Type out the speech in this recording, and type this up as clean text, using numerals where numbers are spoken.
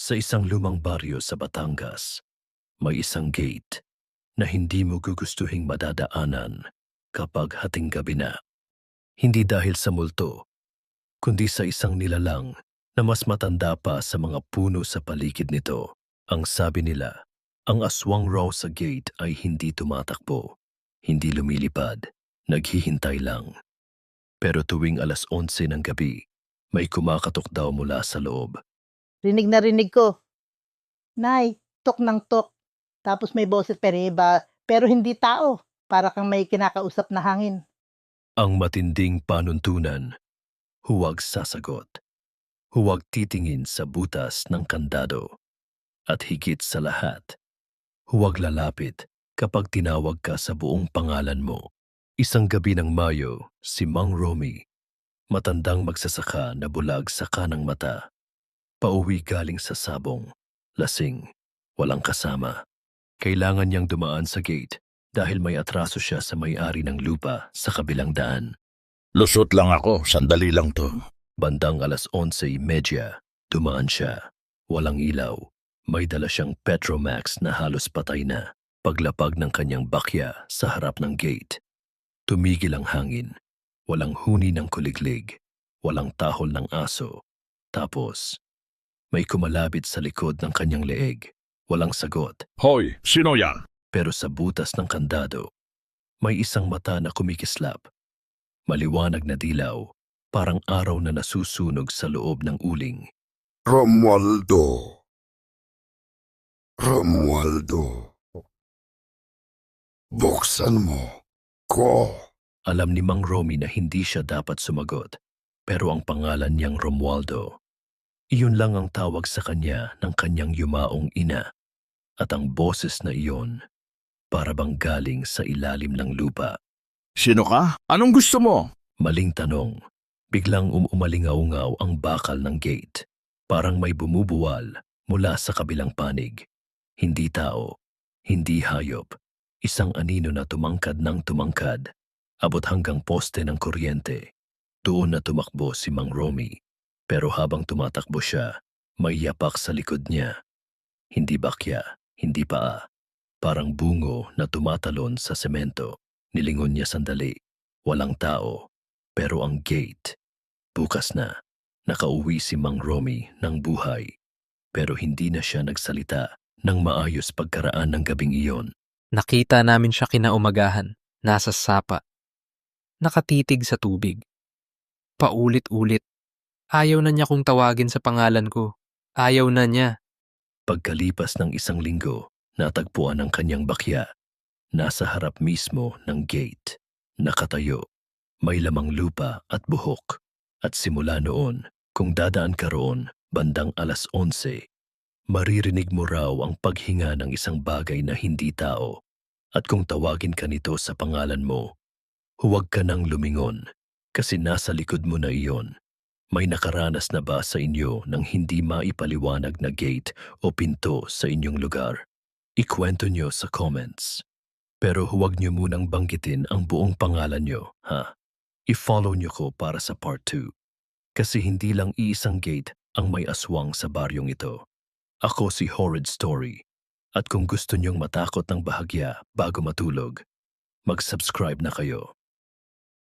Sa isang lumang baryo sa Batangas, may isang gate na hindi mo gugustuhing madadaanan kapag hating gabi na. Hindi dahil sa multo, kundi sa isang nilalang na mas matanda pa sa mga puno sa paligid nito. Ang sabi nila, ang aswang raw sa gate ay hindi tumatakbo, hindi lumilipad, naghihintay lang. Pero tuwing 11:00 ng gabi, may kumakatok daw mula sa loob. Rinig na rinig ko. Nay, tok ng tok. Tapos may boses pero hindi tao. Para kang may kinakausap na hangin. Ang matinding panuntunan, huwag sasagot, huwag titingin sa butas ng kandado, at higit sa lahat, huwag lalapit kapag tinawag ka sa buong pangalan mo. Isang gabi ng Mayo, si Mang Romy, matandang magsasaka na bulag sa kanang mata, pauwi galing sa sabong, lasing, walang kasama. Kailangan niyang dumaan sa gate dahil may atraso siya sa may-ari ng lupa sa kabilang daan. Lusot lang ako, sandali lang to. Bandang 11:30, dumaan siya. Walang ilaw. May dala siyang Petromax na halos patay na. Paglapag ng kanyang bakya sa harap ng gate, tumigil ang hangin. Walang huni ng kuliglig. Walang tahol ng aso. Tapos, may kumalabit sa likod ng kanyang leeg. Walang sagot. Hoy, sino yan? Pero sa butas ng kandado, may isang mata na kumikislap. Maliwanag na dilaw, parang araw na nasusunog sa loob ng uling. Romualdo. Romualdo. Buksan mo ko. Alam ni Mang Romy na hindi siya dapat sumagot, pero ang pangalan niyang Romualdo, iyon lang ang tawag sa kanya ng kanyang yumaong ina. At ang boses na iyon, para bang galing sa ilalim ng lupa. Sino ka? Anong gusto mo? Maling tanong. Biglang umalingaw-ngaw ang bakal ng gate. Parang may bumubuwal mula sa kabilang panig. Hindi tao, hindi hayop. Isang anino na tumangkad ng tumangkad. Abot hanggang poste ng kuryente. Doon na tumakbo si Mang Romy. Pero habang tumatakbo siya, may yapak sa likod niya. Hindi bakya, hindi paa. Parang bungo na tumatalon sa semento. Nilingon niya sandali. Walang tao. Pero ang gate, bukas na. Nakauwi si Mang Romy ng buhay. Pero hindi na siya nagsalita ng maayos pagkaraan ng gabing iyon. Nakita namin siya kinaumagahan, nasa sapa. Nakatitig sa tubig. Paulit-ulit. Ayaw na niya kung tawagin sa pangalan ko. Ayaw na niya. Pagkalipas ng isang linggo, natagpuan ang kanyang bakya. Nasa harap mismo ng gate. Nakatayo. May lamang lupa at buhok. At simula noon, kung dadaan ka roon, bandang 11:00, maririnig mo raw ang paghinga ng isang bagay na hindi tao. At kung tawagin ka nito sa pangalan mo, huwag ka nang lumingon kasi nasa likod mo na iyon. May nakaranas na ba sa inyo ng hindi maipaliwanag na gate o pinto sa inyong lugar? Ikwento nyo sa comments. Pero huwag nyo munang banggitin ang buong pangalan nyo, ha? I-follow nyo ko para sa part 2. Kasi hindi lang iisang gate ang may aswang sa baryong ito. Ako si Horrid Story. At kung gusto nyong matakot ng bahagya bago matulog, mag-subscribe na kayo.